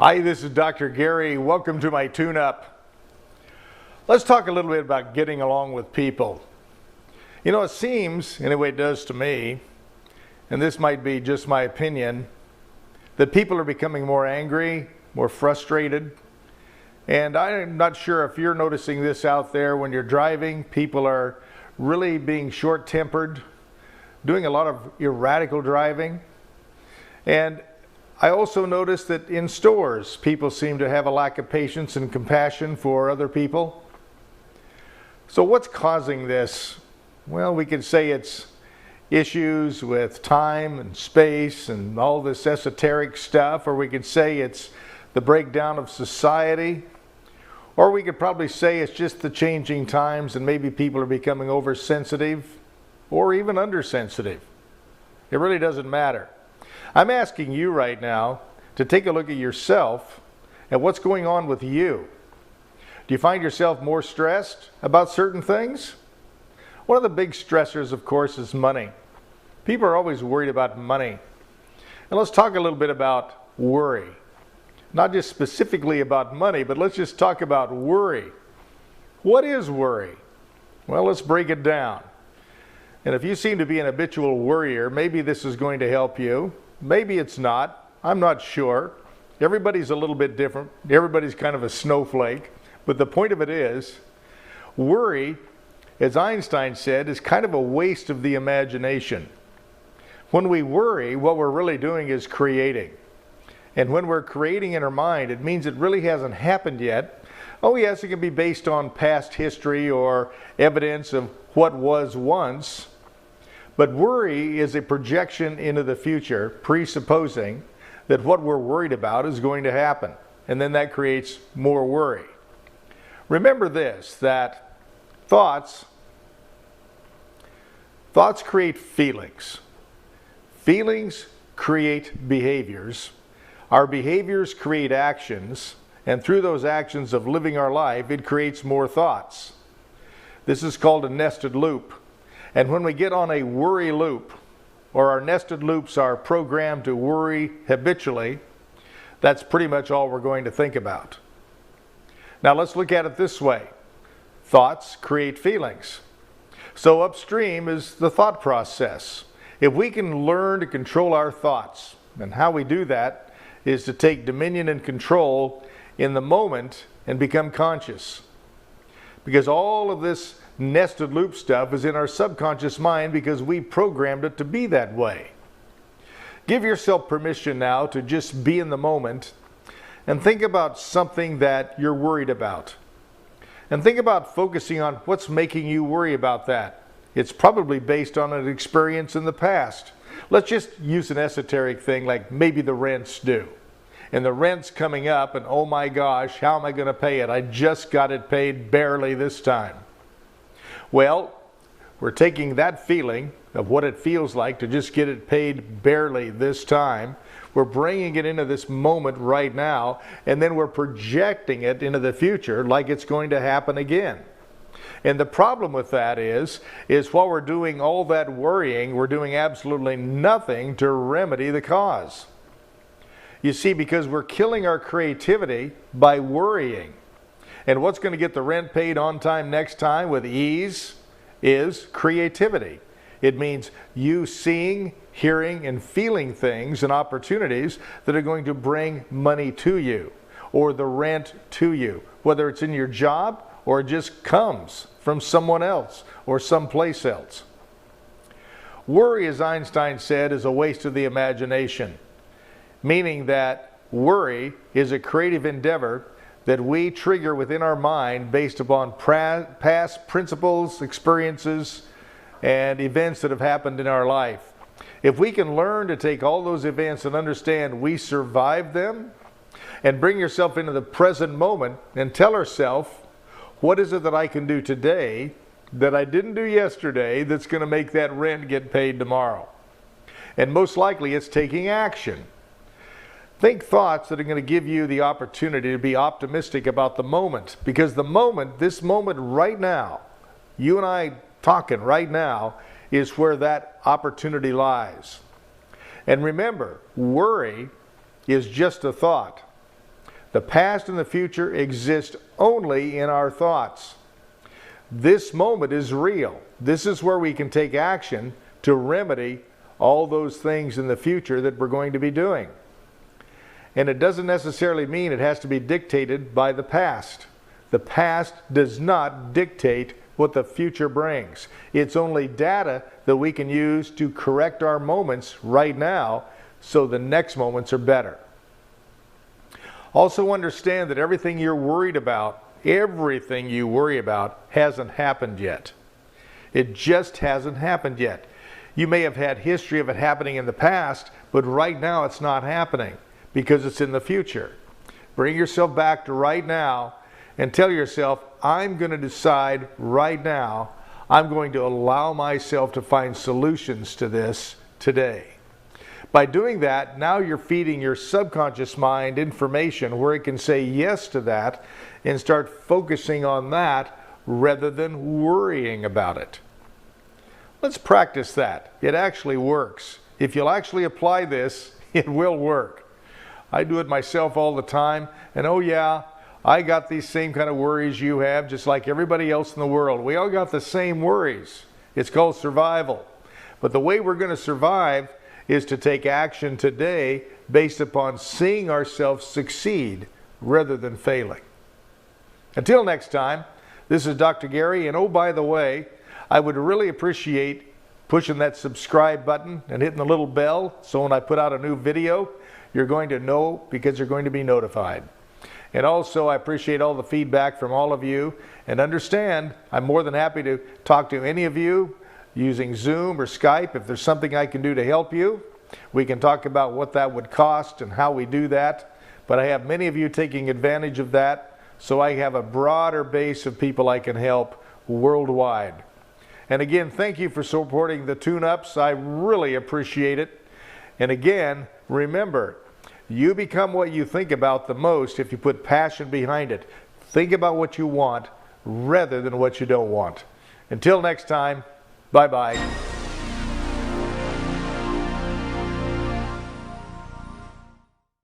Hi, this is Dr. Gary. Welcome to my tune-up. Let's talk a little bit about getting along with people. You know, it seems, anyway it does to me, and this might be just my opinion, that people are becoming more angry, more frustrated. And I'm not sure if you're noticing this out there when you're driving. People are really being short-tempered, doing a lot of erratical driving. And I also noticed that in stores, people seem to have a lack of patience and compassion for other people. So what's causing this? Well, we could say it's issues with time and space and all this esoteric stuff, or we could say it's the breakdown of society, or we could probably say it's just the changing times and maybe people are becoming oversensitive or even undersensitive. It really doesn't matter. I'm asking you right now to take a look at yourself and what's going on with you. Do you find yourself more stressed about certain things? One of the big stressors, of course, is money. People are always worried about money. And let's talk a little bit about worry. Not just specifically about money, but let's just talk about worry. What is worry? Well, let's break it down. And if you seem to be an habitual worrier, maybe this is going to help you. Maybe it's not. I'm not sure. Everybody's a little bit different. Everybody's kind of a snowflake. But the point of it is, worry, as Einstein said, is kind of a waste of the imagination. When we worry, what we're really doing is creating. And when we're creating in our mind, it means it really hasn't happened yet. Oh yes, it can be based on past history or evidence of what was once. But worry is a projection into the future, presupposing that what we're worried about is going to happen. And then that creates more worry. Remember this, that thoughts create feelings. Feelings create behaviors. Our behaviors create actions. And through those actions of living our life, it creates more thoughts. This is called a nested loop. And when we get on a worry loop, or our nested loops are programmed to worry habitually, that's pretty much all we're going to think about. Now let's look at it this way. Thoughts create feelings. So upstream is the thought process. If we can learn to control our thoughts, and how we do that is to take dominion and control in the moment and become conscious. Because all of this nested loop stuff is in our subconscious mind because we programmed it to be that way. Give yourself permission now to just be in the moment and think about something that you're worried about. And think about focusing on what's making you worry about that. It's probably based on an experience in the past. Let's just use an esoteric thing like maybe the rent's due. And the rent's coming up and oh my gosh, how am I going to pay it? I just got it paid barely this time. Well, we're taking that feeling of what it feels like to just get it paid barely this time. We're bringing it into this moment right now, and then we're projecting it into the future like it's going to happen again. And the problem with that is while we're doing all that worrying, we're doing absolutely nothing to remedy the cause. You see, because we're killing our creativity by worrying. And what's going to get the rent paid on time next time with ease is creativity. It means you seeing, hearing, and feeling things and opportunities that are going to bring money to you or the rent to you, whether it's in your job or it just comes from someone else or someplace else. Worry, as Einstein said, is a waste of the imagination, meaning that worry is a creative endeavor that we trigger within our mind based upon past principles, experiences, and events that have happened in our life. If we can learn to take all those events and understand we survived them, and bring yourself into the present moment and tell ourselves, what is it that I can do today that I didn't do yesterday that's going to make that rent get paid tomorrow? And most likely it's taking action. Think thoughts that are going to give you the opportunity to be optimistic about the moment. Because the moment, this moment right now, you and I talking right now, is where that opportunity lies. And remember, worry is just a thought. The past and the future exist only in our thoughts. This moment is real. This is where we can take action to remedy all those things in the future that we're going to be doing. And it doesn't necessarily mean it has to be dictated by the past. The past does not dictate what the future brings. It's only data that we can use to correct our moments right now so the next moments are better. Also understand that everything you're worried about, everything you worry about, hasn't happened yet. It just hasn't happened yet. You may have had history of it happening in the past, but right now it's not happening because it's in the future. Bring yourself back to right now and tell yourself, I'm going to decide right now, I'm going to allow myself to find solutions to this today. By doing that, now you're feeding your subconscious mind information where it can say yes to that and start focusing on that rather than worrying about it. Let's practice that. It actually works. If you'll actually apply this, it will work. I do it myself all the time, and oh yeah, I got these same kind of worries you have, just like everybody else in the world. We all got the same worries. It's called survival. But the way we're going to survive is to take action today based upon seeing ourselves succeed rather than failing. Until next time, this is Dr. Gary, and oh, by the way, I would really appreciate pushing that subscribe button and hitting the little bell so when I put out a new video, you're going to know because you're going to be notified. And also, I appreciate all the feedback from all of you, and understand I'm more than happy to talk to any of you using Zoom or Skype. If there's something I can do to help you, we can talk about what that would cost and how we do that. But I have many of you taking advantage of that, so I have a broader base of people I can help worldwide. And again, thank you for supporting the tune-ups. I really appreciate it. And again, remember, you become what you think about the most if you put passion behind it. Think about what you want rather than what you don't want. Until next time, bye-bye.